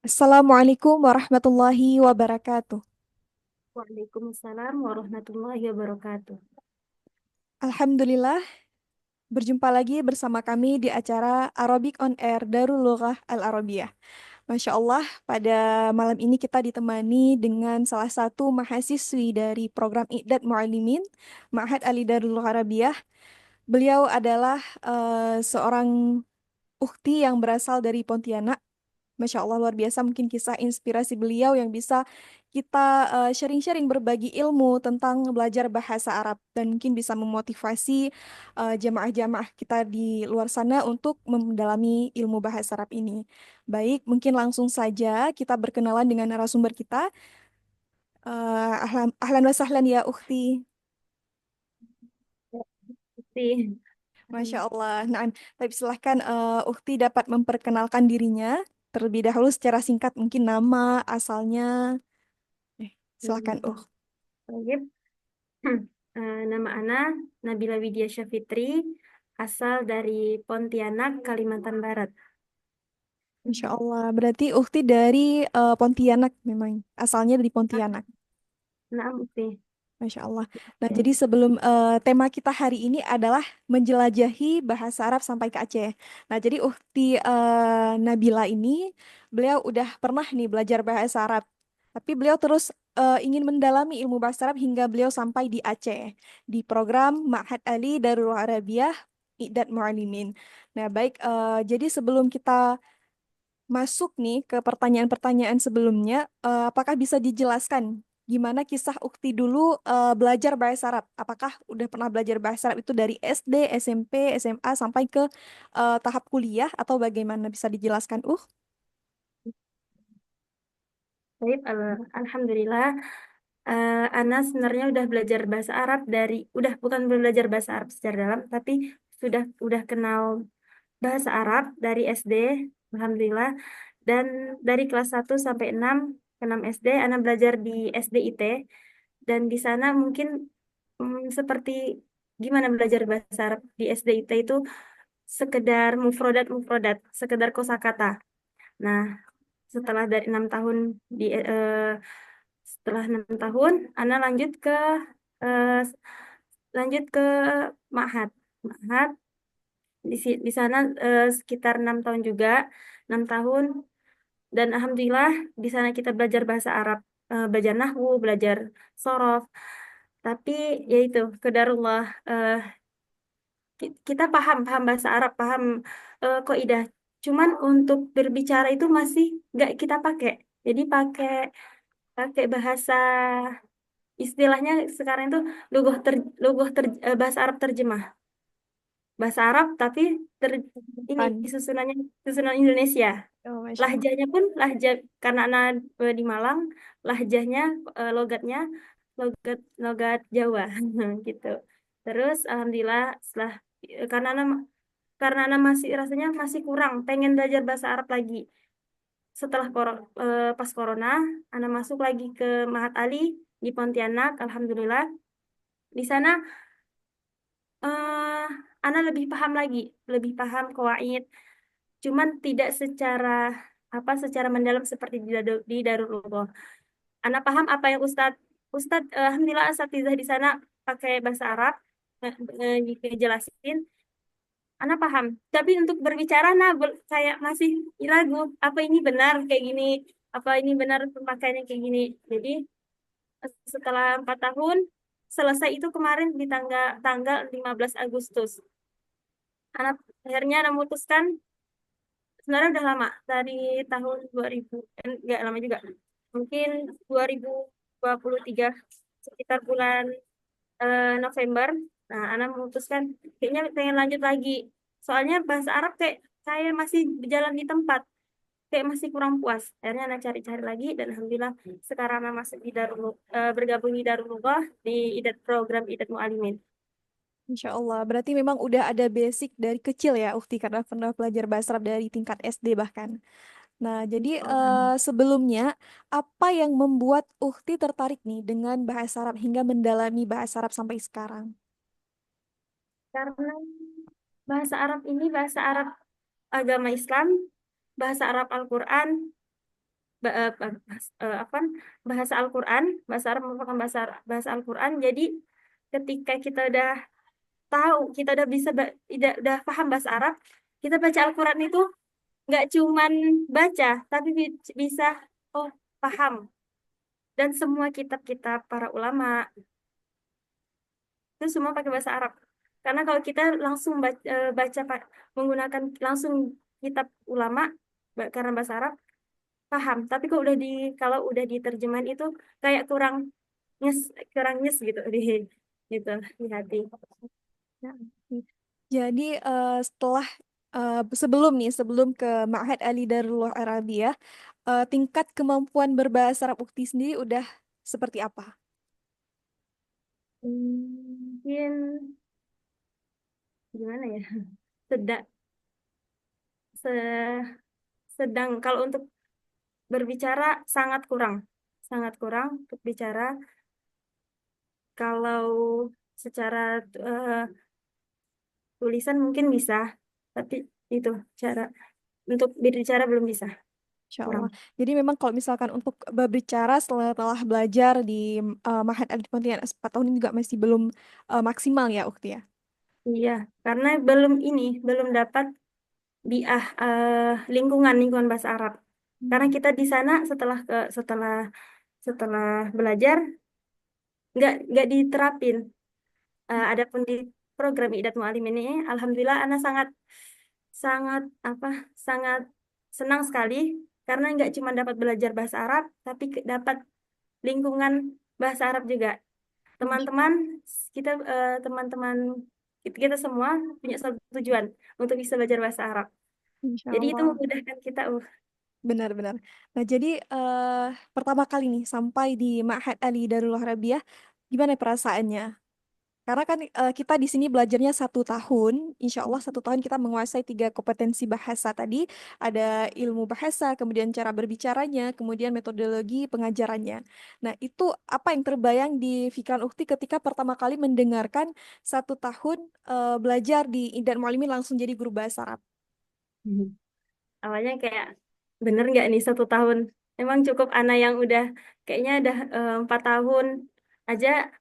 Assalamualaikum warahmatullahi wabarakatuh. Waalaikumsalam warahmatullahi wabarakatuh. Alhamdulillah, berjumpa lagi bersama kami di acara Arabic on Air Darul Lughah Al Arabiyah. Masya Allah, pada malam ini kita ditemani dengan salah satu mahasiswi dari program I'dad Mu'allimin, Ma'had Ali Darul Lughah Arabiyah. Beliau adalah seorang ukti yang berasal dari Pontianak. Masya Allah luar biasa mungkin kisah inspirasi beliau yang bisa kita sharing-sharing berbagi ilmu tentang belajar bahasa Arab dan mungkin bisa memotivasi jamaah-jamaah kita di luar sana untuk mendalami ilmu bahasa Arab ini. Baik, mungkin langsung saja kita berkenalan dengan narasumber kita. Ahlan, ahlan wa sahlan ya ukhti. Ya, Sih. Masya Allah. Nah, tapi silahkan ukhti dapat memperkenalkan dirinya terlebih dahulu secara singkat mungkin nama, asalnya. Silakan. Baik. Nama Ana Nabila Widya Syafitri, asal dari Pontianak, Kalimantan Barat. Insya Allah. Berarti Ukti dari Pontianak memang. Asalnya dari Pontianak. Nah, Ukti. Masya Allah. Nah, Ya. jadi sebelum tema kita hari ini adalah menjelajahi bahasa Arab sampai ke Aceh. Nah, jadi Ukti Nabila ini, beliau udah pernah nih belajar bahasa Arab. Tapi beliau terus ingin mendalami ilmu bahasa Arab hingga beliau sampai di Aceh. Di program Ma'had Ali Darul Arabiyah I'dad Mu'alimin. Nah, baik. Jadi sebelum kita masuk nih ke pertanyaan-pertanyaan sebelumnya, apakah bisa dijelaskan gimana kisah Ukti dulu belajar bahasa Arab? Apakah udah pernah belajar bahasa Arab itu dari SD, SMP, SMA sampai ke tahap kuliah atau bagaimana bisa dijelaskan? Baik, Alhamdulillah. Ana sebenarnya udah belajar bahasa Arab udah bukan belajar bahasa Arab secara dalam, tapi udah kenal bahasa Arab dari SD, Alhamdulillah. Dan dari kelas 1 sampai 6 ke 6 SD, Ana belajar di SDIT. Dan di sana mungkin seperti gimana belajar bahasa Arab di SDIT itu sekedar mufrodat, sekedar kosakata. Nah, setelah dari 6 tahun di setelah 6 tahun, Ana eh, lanjut ke Ma'had. Ma'had di sana sekitar 6 tahun juga, 6 tahun. Dan alhamdulillah di sana kita belajar bahasa Arab, belajar nahwu, belajar sorof. Tapi yaitu qadarullah, kita paham paham bahasa Arab, paham kaidah. Cuman untuk berbicara itu masih nggak kita pakai. Jadi pakai pakai bahasa, istilahnya sekarang itu bahasa Arab terjemah. Bahasa Arab tapi ter, ini Kan? susunannya susunan Indonesia. Oh, Masya Allah. Lahjahnya pun lahjah, karena anak di Malang, lahjahnya logatnya logat logat Jawa gitu. Terus alhamdulillah setelah karena anak masih rasanya masih kurang, pengen belajar bahasa Arab lagi. Pas corona, anak masuk lagi ke Mahat Ali di Pontianak, alhamdulillah. Di sana eh anak lebih paham lagi, lebih paham kawaid, cuman tidak secara mendalam seperti di Darul Uloh. Anak paham apa yang Ustadz, alhamdulillah asatizah di sana pakai bahasa Arab, jelasin, anak paham. Tapi untuk berbicara, kayak masih ragu, apa ini benar kayak gini, apa ini benar pemakaiannya kayak gini. Jadi setelah 4 tahun, selesai itu kemarin di tanggal tanggal 15 Agustus. Anak akhirnya memutuskan, sebenarnya udah lama dari tahun 2000, enggak lama juga, mungkin 2023 sekitar bulan November. Nah, Ana memutuskan kayaknya pengen lanjut lagi, soalnya bahasa Arab kayak masih berjalan di tempat, kayak masih kurang puas. Akhirnya Ana cari-cari lagi, dan alhamdulillah sekarang Ana masuk bergabung di Darulullah, di program Idat Mualimin. Insya Allah. Berarti memang udah ada basic dari kecil ya, Ukti, karena pernah belajar bahasa Arab dari tingkat SD bahkan. Nah, jadi sebelumnya apa yang membuat Ukti tertarik nih dengan bahasa Arab hingga mendalami bahasa Arab sampai sekarang? Karena bahasa Arab ini bahasa Arab agama Islam, bahasa Arab Al-Quran, apa bahasa Al-Quran, bahasa Arab merupakan bahasa bahasa Al-Quran. Jadi ketika kita udah tahu, kita udah bisa udah paham bahasa Arab, kita baca Al-Quran itu nggak cuman baca, tapi bisa oh paham. Dan semua kitab-kitab para ulama itu semua pakai bahasa Arab. Karena kalau kita langsung baca, menggunakan langsung kitab ulama karena bahasa Arab paham. Tapi kalau udah diterjemahin itu kayak nyes kurang nyes gitu gitu di hati. Ya. Jadi setelah sebelum ke Ma'had Ali Darullah Arabiyah, tingkat kemampuan berbahasa Arab Ukti sendiri udah seperti apa? Mungkin gimana ya? Sedang se sedang kalau untuk berbicara sangat kurang untuk bicara. Kalau secara eh, tulisan mungkin bisa, tapi itu cara untuk berbicara belum bisa, Insya kurang. Allah. Jadi memang kalau misalkan untuk berbicara setelah belajar di Ma'had Ali Pontianak 4 tahun ini juga masih belum maksimal ya Ukti ya? Iya, karena belum dapat lingkungan bahasa Arab. Karena Hmm. kita di sana setelah belajar nggak diterapin. Adapun di program Idat Mualim ini, alhamdulillah Ana sangat sangat apa sangat senang sekali karena nggak cuma dapat belajar bahasa Arab, tapi dapat lingkungan bahasa Arab juga. Teman-teman teman-teman kita semua punya satu tujuan untuk bisa belajar bahasa Arab. Insya Jadi itu Allah. memudahkan kita. Benar-benar. Nah, jadi pertama kali nih sampai di Ma'had Ali Darul Harbiah, gimana perasaannya? Karena kan kita di sini belajarnya 1 tahun, insya Allah 1 tahun kita menguasai 3 kompetensi bahasa tadi, ada ilmu bahasa, kemudian cara berbicaranya, kemudian metodologi pengajarannya. Nah, itu apa yang terbayang di pikiran Ukti ketika pertama kali mendengarkan 1 tahun belajar di Idan Mualimin langsung jadi guru bahasa Arab? Mhm. Awalnya kayak bener nggak nih 1 tahun? Emang cukup anak yang udah kayaknya udah 4 tahun aja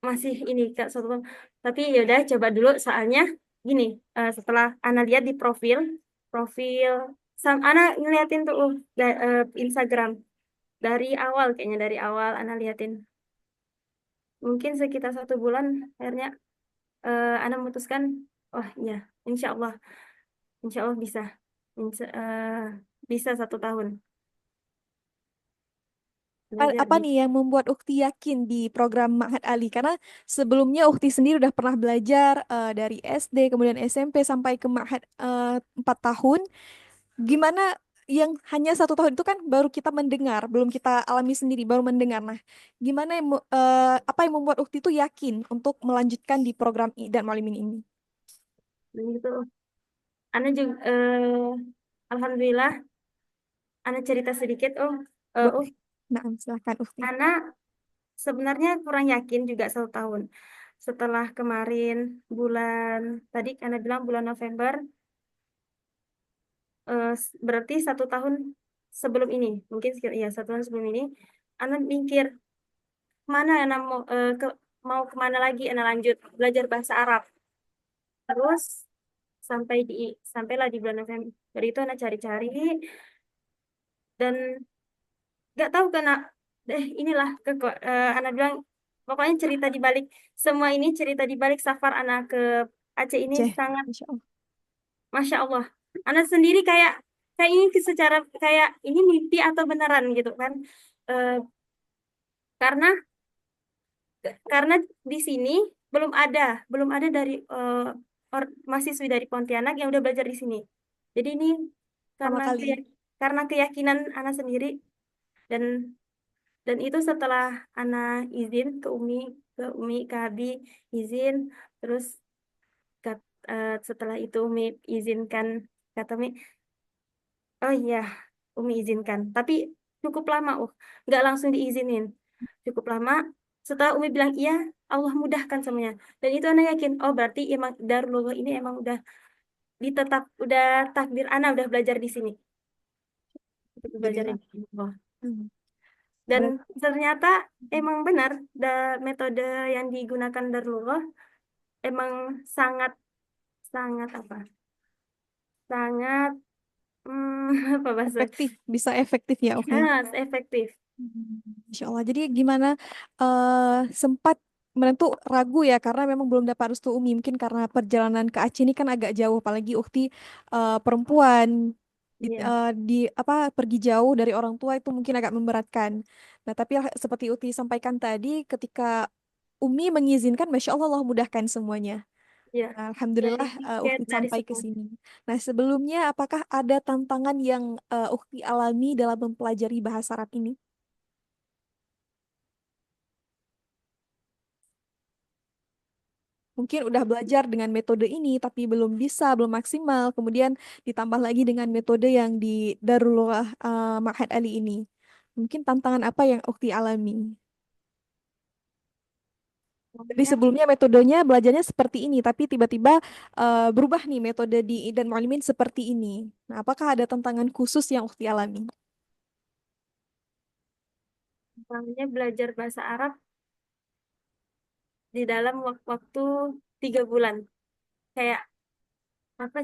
masih ini Kak 1 tahun. Tapi ya udah coba dulu soalnya gini, setelah Ana lihat di profil Ana ngeliatin tuh Instagram dari awal, kayaknya dari awal Ana liatin mungkin sekitar 1 bulan akhirnya Ana memutuskan oh iya insya Allah bisa. Bisa 1 tahun belajar Apa di. nih yang membuat Ukti yakin di program Ma'had Ali? Karena sebelumnya Ukti sendiri udah pernah belajar dari SD, kemudian SMP sampai ke Ma'had 4 tahun. Gimana yang hanya 1 tahun itu kan baru kita mendengar, belum kita alami sendiri, baru mendengar. Nah, apa yang membuat Ukti itu yakin untuk melanjutkan di program dan Malimin ini? Gitu. Ana juga alhamdulillah Ana cerita sedikit Boleh. Nah, silahkan Ukti. Ana sebenarnya kurang yakin juga 1 tahun setelah kemarin bulan tadi Ana bilang bulan November, berarti 1 tahun sebelum ini mungkin sekitar ya 1 tahun sebelum ini Ana mikir mana Ana mau kemana lagi Ana lanjut belajar bahasa Arab terus sampai di sampailah di bulan November itu Ana cari-cari dan nggak tahu kena inilah Ana bilang pokoknya cerita di balik semua ini cerita di balik safar Ana ke Aceh ini Ceh, sangat Insya Allah. Masya Allah. Ana sendiri kayak kayak ini secara kayak ini mimpi atau beneran gitu kan. Eh, karena karena di sini belum ada dari mahasiswi dari Pontianak yang udah belajar di sini. Jadi ini Pertama karena kali. karena keyakinan Ana sendiri dan itu setelah Ana izin ke Abi izin terus setelah itu Umi izinkan kata Umi oh iya Umi izinkan tapi cukup lama nggak langsung diizinin cukup lama setelah Umi bilang iya Allah mudahkan semuanya dan itu Ana yakin oh berarti emang Darulullah ini emang udah udah takdir Ana udah belajar di sini untuk belajar Alhamdulillah. ini. Hmm. Dan Berarti ternyata emang benar, metode yang digunakan Darullah emang sangat sangat apa? Sangat apa bahasa? efektif, bisa efektif ya, Ukti. Ya, efektif. Insya Allah. Jadi gimana sempat menentu ragu ya karena memang belum dapat restu Umi. Mungkin karena perjalanan ke Aceh ini kan agak jauh, apalagi Ukti perempuan Iya, di apa pergi jauh dari orang tua itu mungkin agak memberatkan. Nah, tapi seperti Ukti sampaikan tadi, ketika Umi mengizinkan, Masya Allah, Allah mudahkan semuanya. iya. Nah, Dari Alhamdulillah tiket, Ukti dari sampai ke semua. sini. Nah, sebelumnya apakah ada tantangan yang Ukti alami dalam mempelajari bahasa Arab ini? Mungkin udah belajar dengan metode ini, tapi belum bisa, belum maksimal. Kemudian ditambah lagi dengan metode yang di Darullah Ma'had Ali ini. Mungkin tantangan apa yang Ukti alami? Jadi Namanya sebelumnya metodenya belajarnya seperti ini, tapi tiba-tiba berubah nih metode di Idan Mualimin seperti ini. Nah, apakah ada tantangan khusus yang Ukti alami? namanya belajar bahasa Arab di dalam waktu 3 bulan. Kayak apa?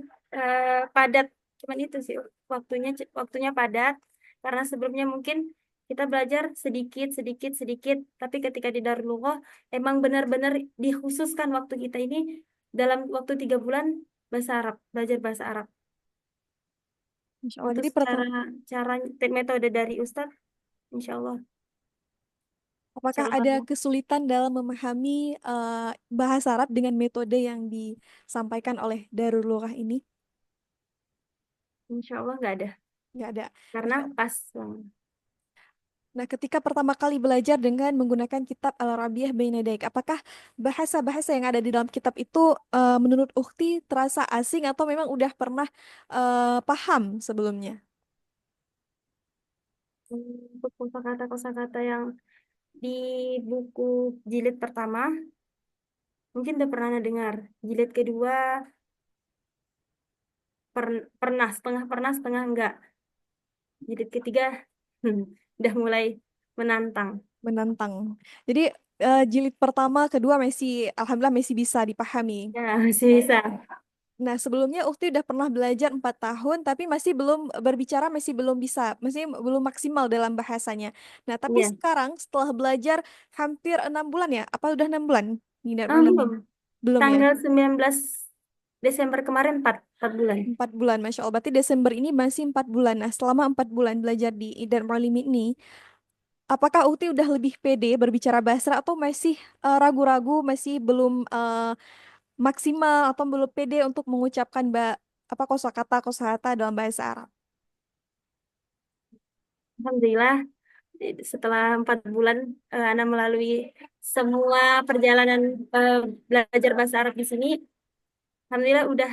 Padat. Cuman itu sih waktunya padat karena sebelumnya mungkin kita belajar sedikit sedikit sedikit, tapi ketika di Darulullah emang benar-benar dikhususkan waktu kita ini dalam waktu 3 bulan bahasa Arab, belajar bahasa Arab. Insya Allah. Untuk Jadi secara cara metode dari Ustadz, insya Allah, insya apakah ada Allah, kesulitan dalam memahami bahasa Arab dengan metode yang disampaikan oleh Darul Lughah ini? insya Allah nggak ada Nggak ada. karena Masya Allah. pas. Nah, ketika pertama kali belajar dengan menggunakan kitab Al-Arabiyyah Baina Yadaik, apakah bahasa-bahasa yang ada di dalam kitab itu menurut Ukti terasa asing atau memang udah pernah paham sebelumnya? Untuk kosakata-kosakata yang di buku jilid pertama mungkin udah pernah dengar. Jilid kedua pernah, setengah pernah, setengah enggak. Jilid ketiga udah mulai menantang. Menantang. Jadi jilid pertama, kedua masih, alhamdulillah masih bisa dipahami. Ya, masih bisa. Nah, sebelumnya Ukti udah pernah belajar 4 tahun, tapi masih belum berbicara, masih belum bisa, masih belum maksimal dalam bahasanya. Nah, tapi Iya. sekarang setelah belajar hampir 6 bulan ya, apa udah 6 bulan? Tidak Belum. belum ya? Tanggal 19 Desember kemarin 4 bulan. 4 bulan, Masya Allah. Berarti Desember ini masih 4 bulan. Nah, selama 4 bulan belajar di Idan Muallim ini, apakah Ukti udah lebih pede berbicara bahasa atau masih ragu-ragu, masih belum maksimal atau belum pede untuk mengucapkan apa kosakata dalam bahasa Arab? Alhamdulillah setelah 4 bulan Ana melalui semua perjalanan eh, belajar bahasa Arab di sini. Alhamdulillah udah,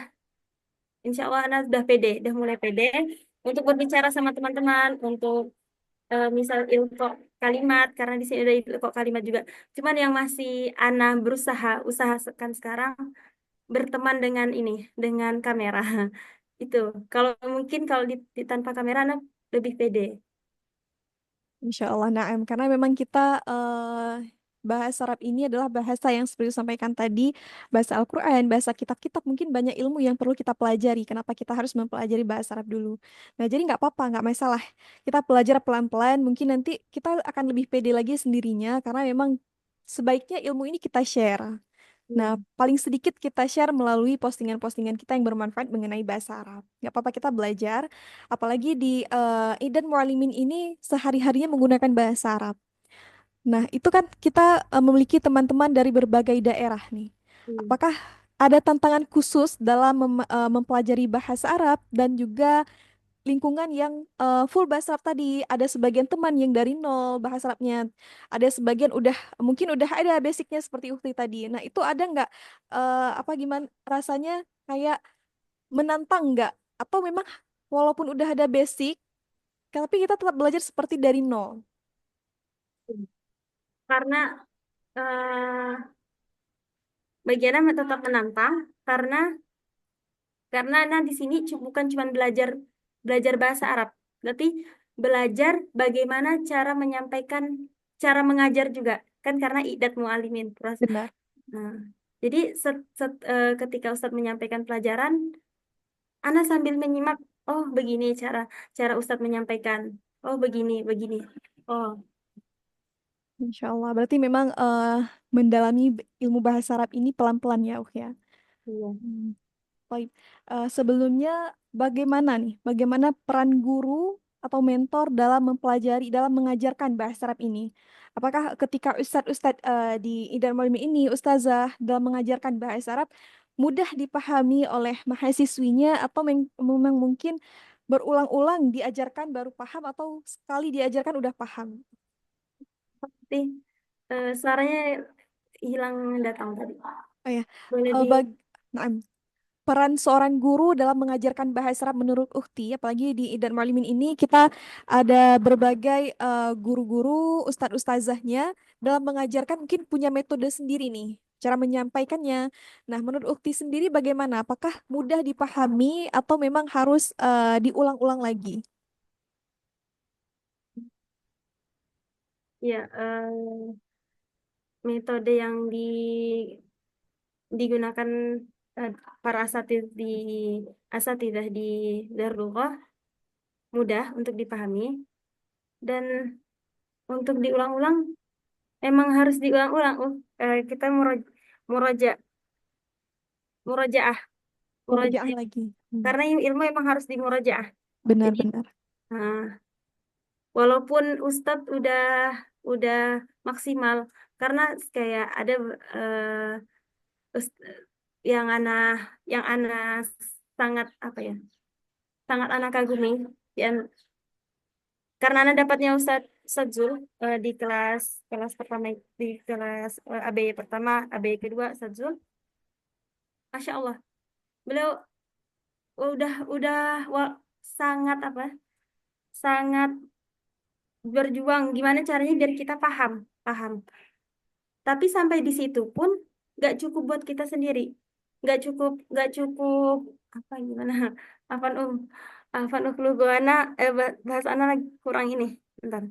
insya Allah Ana udah pede, udah mulai pede untuk berbicara sama teman-teman, untuk misal ilko kalimat, karena di sini ada ilko kalimat juga. Cuman yang masih Ana usahakan sekarang berteman dengan ini, dengan kamera. Itu. Kalau mungkin kalau tanpa kamera Ana lebih pede. Insya Allah, na'am. Karena memang kita bahasa Arab ini adalah bahasa yang seperti disampaikan tadi, bahasa Al-Quran, bahasa kitab-kitab, mungkin banyak ilmu yang perlu kita pelajari. Kenapa kita harus mempelajari bahasa Arab dulu? Nah, jadi nggak apa-apa, nggak masalah. Kita belajar pelan-pelan, mungkin nanti kita akan lebih pede lagi sendirinya, karena memang sebaiknya ilmu ini kita share. Iya. Nah, paling sedikit kita share melalui postingan-postingan kita yang bermanfaat mengenai bahasa Arab. Nggak apa-apa kita belajar, apalagi di Idan Mualimin ini sehari-harinya menggunakan bahasa Arab. Nah, itu kan kita memiliki teman-teman dari berbagai daerah nih. Hmm. Apakah ada tantangan khusus dalam mempelajari bahasa Arab dan juga lingkungan yang full bahasa Arab tadi? Ada sebagian teman yang dari nol bahasa Arabnya, ada sebagian mungkin udah ada basicnya seperti Ukti tadi. Nah, itu ada nggak apa gimana rasanya, kayak menantang nggak? Atau memang walaupun udah ada basic tapi kita tetap belajar seperti dari nol? Karena eh bagiannya tetap menantang karena nah di sini bukan cuma belajar belajar bahasa Arab. Berarti belajar bagaimana cara menyampaikan, cara mengajar juga kan karena idat mualimin. Benar. Nah, jadi ketika Ustadz menyampaikan pelajaran, Ana sambil menyimak, oh begini cara cara Ustadz menyampaikan, oh begini begini, oh Insya Allah. Berarti memang mendalami ilmu bahasa Arab ini pelan-pelan ya, ya. iya. Hmm. Baik. Sebelumnya bagaimana nih? Bagaimana peran guru atau mentor dalam mempelajari, dalam mengajarkan bahasa Arab ini? Apakah ketika ustadz-ustadz di Idan Maulimi ini, ustazah dalam mengajarkan bahasa Arab mudah dipahami oleh mahasiswinya atau memang mungkin berulang-ulang diajarkan baru paham atau sekali diajarkan udah paham? Tapi suaranya hilang datang tadi. Oh ya, Boleh eh, di bag Naam. Peran seorang guru dalam mengajarkan bahasa Arab menurut Ukti, apalagi di Idan Mualimin ini kita ada berbagai guru-guru, ustadz-ustazahnya dalam mengajarkan mungkin punya metode sendiri nih, cara menyampaikannya. Nah, menurut Ukti sendiri bagaimana? Apakah mudah dipahami atau memang harus diulang-ulang lagi? ya metode yang digunakan eh, para asatidah di Darul mudah untuk dipahami dan untuk diulang-ulang emang harus diulang-ulang. Kita muroja murojaah Murojaah muroja lagi. Hmm, karena ilmu emang harus dimurojaah. Jadi benar-benar. nah, walaupun Ustadz udah maksimal karena kayak ada ust- yang ana sangat apa ya sangat anak kagumi yang karena anak dapatnya Ustadz Zul di kelas kelas pertama di kelas ABY pertama ABY kedua Ustadz Zul, Masya Allah beliau udah sangat apa sangat berjuang gimana caranya biar kita paham paham tapi sampai di situ pun nggak cukup buat kita sendiri, nggak cukup apa gimana Afan Afan Goana bahasa anak lagi kurang ini bentar,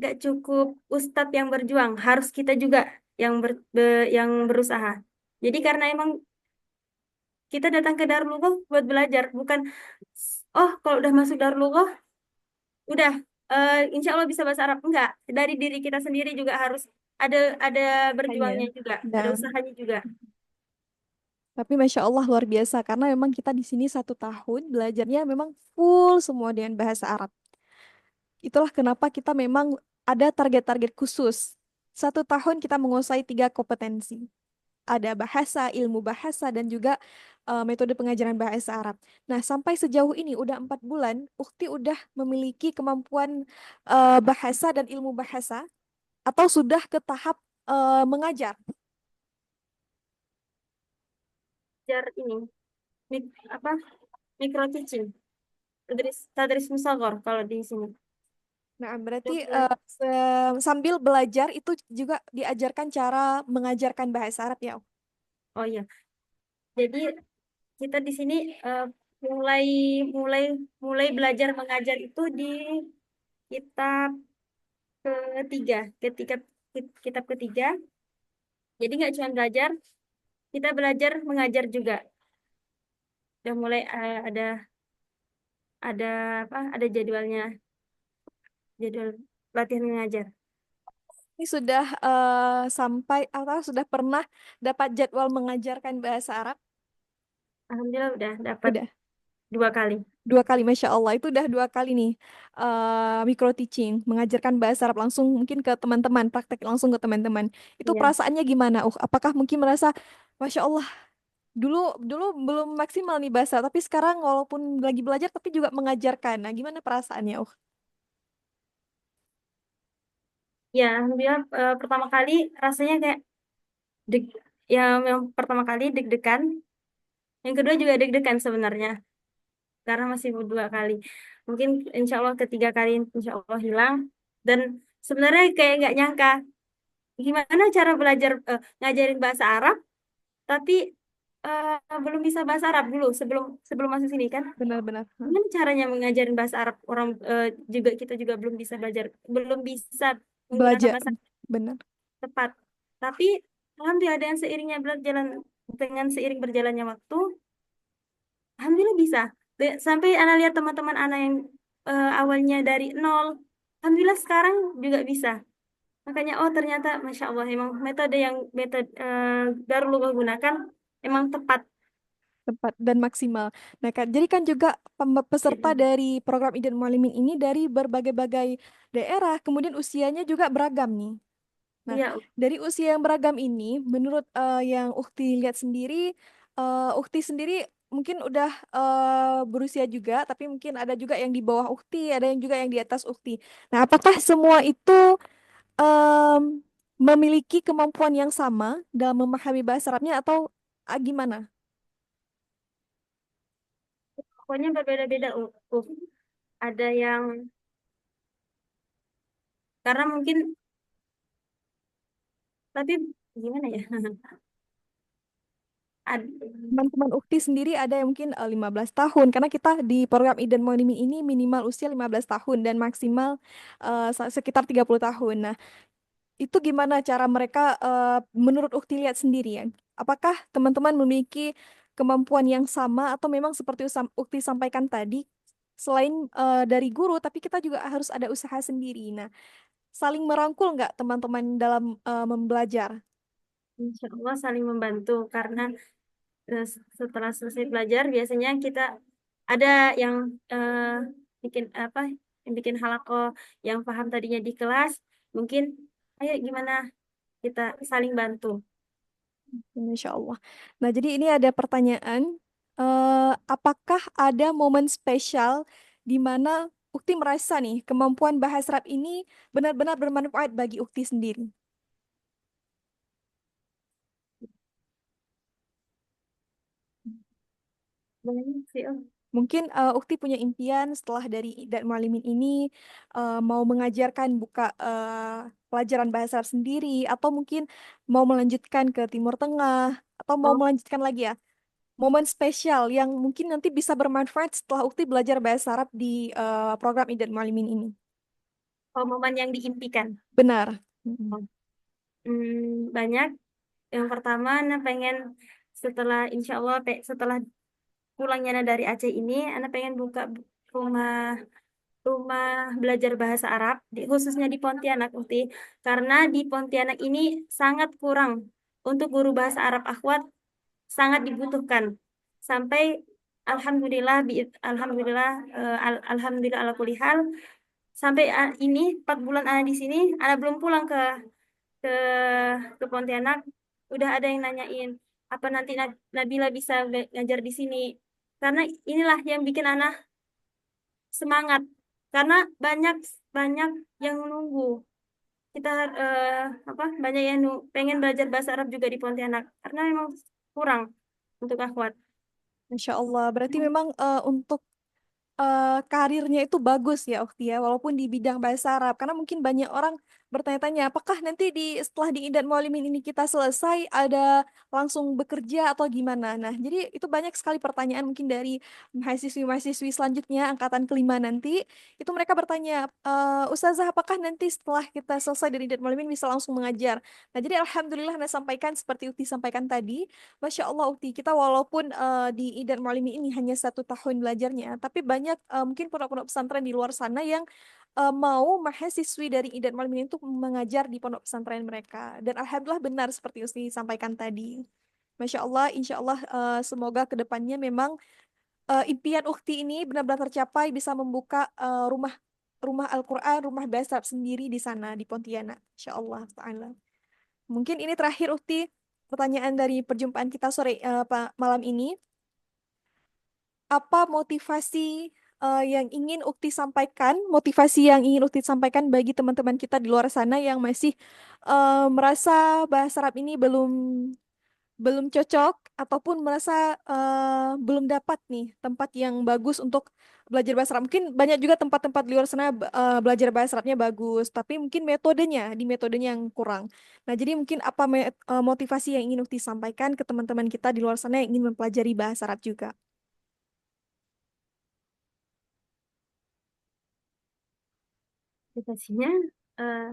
nggak cukup Ustadz yang berjuang harus kita juga yang berusaha. Jadi karena emang kita datang ke Darul Lughah buat belajar bukan oh kalau udah masuk Darul Lughah udah insya Allah bisa bahasa Arab, enggak, dari diri kita sendiri juga harus ada ada Hanya. berjuangnya juga, ada Dan usahanya juga. tapi Masya Allah luar biasa karena memang kita di sini 1 tahun belajarnya memang full semua dengan bahasa Arab. Itulah kenapa kita memang ada target-target khusus. 1 tahun kita menguasai 3 kompetensi. Ada bahasa, ilmu bahasa, dan juga metode pengajaran bahasa Arab. Nah, sampai sejauh ini udah 4 bulan, Ukti udah memiliki kemampuan bahasa dan ilmu bahasa, atau sudah ke tahap mengajar. Belajar ini apa mikro teaching, tadris musagor kalau di sini. Nah, berarti Udah mulai. sambil belajar itu juga diajarkan cara mengajarkan bahasa Arab ya. Oh iya, jadi kita di sini mulai mulai mulai belajar mengajar itu di kitab ketiga, kitab ketiga. Jadi nggak cuma belajar, kita belajar mengajar juga. Udah mulai ada apa? Ada jadwal latihan mengajar. Ini sudah sampai atau sudah pernah dapat jadwal mengajarkan bahasa Arab? Alhamdulillah udah dapat Udah 2 kali. 2 kali, Masya Allah. Itu udah 2 kali nih micro teaching, mengajarkan bahasa Arab langsung mungkin ke teman-teman, praktek langsung ke teman-teman. Itu Iya. perasaannya gimana? Apakah mungkin merasa, Masya Allah, dulu dulu belum maksimal nih bahasa, tapi sekarang walaupun lagi belajar tapi juga mengajarkan. Nah, gimana perasaannya? Ya, alhamdulillah pertama kali rasanya kayak deg yang pertama kali deg-degan, yang kedua juga deg-degan sebenarnya karena masih 2 kali. Mungkin insya Allah ketiga kali insya Allah hilang dan sebenarnya kayak nggak nyangka gimana cara belajar ngajarin bahasa Arab tapi belum bisa bahasa Arab dulu sebelum sebelum masuk sini kan. Benar-benar. Gimana caranya mengajarin bahasa Arab orang juga kita juga belum bisa belajar, belum bisa menggunakan Belajar. bahasa Benar. tepat. Tapi alhamdulillah dengan seiringnya berjalan dengan seiring berjalannya waktu, alhamdulillah bisa. Sampai anak lihat teman-teman anak yang awalnya dari nol, alhamdulillah sekarang juga bisa. Makanya oh ternyata masya Allah emang metode Darul Lughah gunakan emang tepat. Tepat dan maksimal. Nah, kan, jadi kan juga peserta dari program Idul Mualimin ini dari berbagai-bagai daerah, kemudian usianya juga beragam nih. Nah, Iya, dari usia yang beragam ini, menurut yang Ukti lihat sendiri, Ukti sendiri mungkin udah berusia juga, tapi mungkin ada juga yang di bawah Ukti, ada yang juga yang di atas Ukti. Nah, apakah semua itu memiliki kemampuan yang sama dalam memahami bahasa Arabnya atau gimana? pokoknya berbeda-beda. Ada yang karena mungkin tapi gimana ya? Ad, Teman-teman Ukti sendiri ada yang mungkin 15 tahun karena kita di program Iden Monimi ini minimal usia 15 tahun dan maksimal sekitar 30 tahun. Nah, itu gimana cara mereka menurut Ukti lihat sendiri ya? Apakah teman-teman memiliki kemampuan yang sama atau memang seperti Ukti sampaikan tadi selain dari guru tapi kita juga harus ada usaha sendiri. Nah, saling merangkul nggak teman-teman dalam membelajar? Insya Allah saling membantu karena setelah selesai belajar biasanya kita ada yang bikin apa yang bikin halaqah yang paham tadinya di kelas mungkin ayo gimana kita saling bantu. Masya Allah. Nah, jadi ini ada pertanyaan, apakah ada momen spesial di mana Ukti merasa nih kemampuan bahasa Arab ini benar-benar bermanfaat bagi Ukti sendiri? Banyak sih oh. Mungkin Ukti punya impian setelah dari Idat Mualimin ini mau mengajarkan buka pelajaran bahasa Arab sendiri atau mungkin mau melanjutkan ke Timur Tengah atau mau Oh, melanjutkan lagi ya momen spesial yang mungkin nanti bisa bermanfaat setelah Ukti belajar bahasa Arab di program Idat Mualimin ini. momen yang diimpikan. Benar. Mm-mm. Oh. Banyak. Yang pertama, Ana pengen setelah insya Allah setelah pulangnya Ana dari Aceh ini, Ana pengen buka rumah rumah belajar bahasa Arab, khususnya di Pontianak, Ukti. Karena di Pontianak ini sangat kurang untuk guru bahasa Arab akhwat, sangat dibutuhkan. Sampai alhamdulillah, alhamdulillah, alhamdulillah ala kulli hal, sampai ini 4 bulan Ana di sini, Ana belum pulang ke ke Pontianak, udah ada yang nanyain apa nanti Nabila bisa ngajar di sini. Karena inilah yang bikin anak semangat karena banyak banyak yang nunggu kita apa banyak yang pengen belajar bahasa Arab juga di Pontianak karena memang kurang untuk akhwat. Masya Allah. Berarti memang untuk karirnya itu bagus ya Ukti ya, walaupun di bidang bahasa Arab. Karena mungkin banyak orang bertanya-tanya, apakah nanti setelah di Idat Mualimin ini kita selesai ada langsung bekerja atau gimana? Nah, jadi itu banyak sekali pertanyaan mungkin dari mahasiswi-mahasiswi selanjutnya angkatan kelima nanti. Itu mereka bertanya, Ustazah, apakah nanti setelah kita selesai dari Idat Mualimin bisa langsung mengajar? Nah, jadi alhamdulillah Nah sampaikan seperti Ukti sampaikan tadi. Masya Allah, Ukti, kita walaupun di Idan Mualimi ini hanya 1 tahun belajarnya, tapi banyak mungkin pondok-pondok pesantren di luar sana yang mau mahasiswi dari Idan Mualimi itu mengajar di pondok pesantren mereka. Dan Alhamdulillah benar seperti Usti sampaikan tadi. Masya Allah, insya Allah semoga kedepannya memang impian Ukti ini benar-benar tercapai bisa membuka rumah rumah Al-Quran, rumah bahasa Arab sendiri di sana, di Pontianak. Insya Allah Ta'ala. Mungkin ini terakhir Ukti pertanyaan dari perjumpaan kita sore malam ini. Apa motivasi yang ingin Ukti sampaikan, motivasi yang ingin Ukti sampaikan bagi teman-teman kita di luar sana yang masih merasa bahasa Arab ini belum belum cocok ataupun merasa belum dapat nih tempat yang bagus untuk belajar bahasa Arab. Mungkin banyak juga tempat-tempat di luar sana belajar bahasa Arabnya bagus, tapi mungkin metodenya yang kurang. Nah, jadi mungkin apa motivasi yang ingin Ukti sampaikan ke teman-teman kita di luar sana yang ingin mempelajari bahasa Arab juga? Motivasinya eh,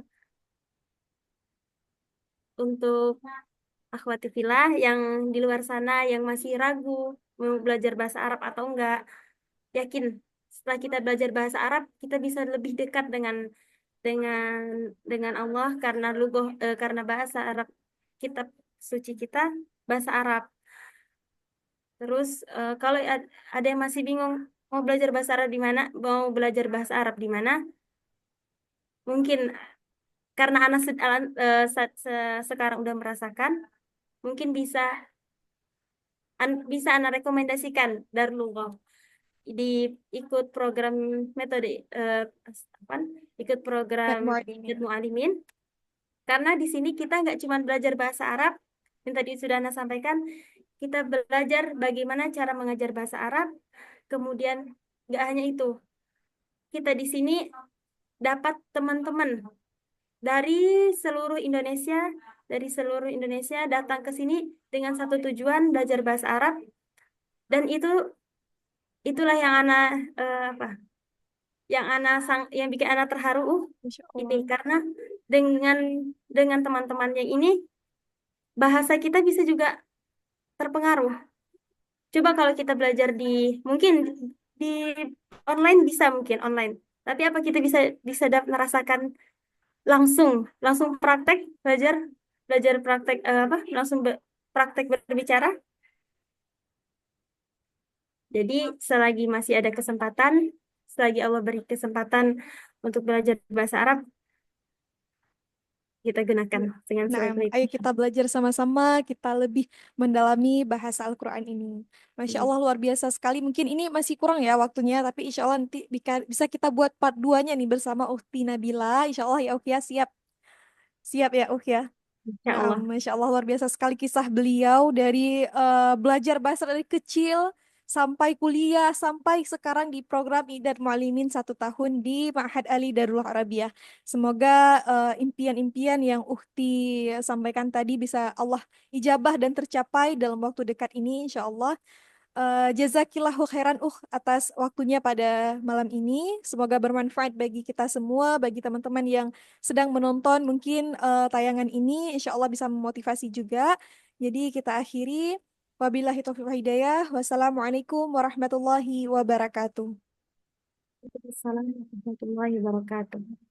untuk akhwati fillah yang di luar sana yang masih ragu mau belajar bahasa Arab atau enggak, yakin setelah kita belajar bahasa Arab kita bisa lebih dekat dengan dengan Allah karena karena bahasa Arab, kitab suci kita bahasa Arab. Terus kalau ada yang masih bingung mau belajar bahasa Arab di mana, mau belajar bahasa Arab di mana, mungkin karena anak sekarang udah merasakan, mungkin bisa anak rekomendasikan Darullah di ikut program metode apa ikut program Netmore Jad ini. Mualimin, karena di sini kita nggak cuma belajar bahasa Arab yang tadi sudah Anda sampaikan, kita belajar bagaimana cara mengajar bahasa Arab, kemudian nggak hanya itu, kita di sini dapat teman-teman dari seluruh Indonesia, datang ke sini dengan satu tujuan belajar bahasa Arab, dan itulah yang apa yang bikin Ana terharu, Masya ini Allah. karena dengan teman-teman yang ini bahasa kita bisa juga terpengaruh. Coba kalau kita belajar mungkin di online, bisa mungkin online. Tapi apa kita bisa merasakan langsung langsung praktek belajar belajar praktek apa langsung praktek berbicara. Jadi selagi masih ada kesempatan, selagi Allah beri kesempatan untuk belajar bahasa Arab, kita gunakan dengan Nah, sebaik-baik. ayo kita belajar sama-sama, kita lebih mendalami bahasa Al-Quran ini. Masya Allah, luar biasa sekali. Mungkin ini masih kurang ya waktunya, tapi insya Allah nanti bisa kita buat part 2-nya nih bersama Ukti Nabila. Insya Allah ya Ukti ya, siap. Siap ya Ukti ya. Insya Nah, Allah. Masya Allah luar biasa sekali kisah beliau dari belajar bahasa dari kecil sampai kuliah, sampai sekarang di program Idad Mualimin 1 tahun di Ma'had Ali Darul Arabiyah. Semoga impian-impian yang Uhti sampaikan tadi bisa Allah ijabah dan tercapai dalam waktu dekat ini, insya Allah. Jazakillahu khairan atas waktunya pada malam ini. Semoga bermanfaat bagi kita semua, bagi teman-teman yang sedang menonton mungkin tayangan ini, insya Allah bisa memotivasi juga. Jadi kita akhiri. Wabillahi taufiq wal hidayah. Wassalamualaikum warahmatullahi wabarakatuh. Assalamualaikum warahmatullahi wabarakatuh.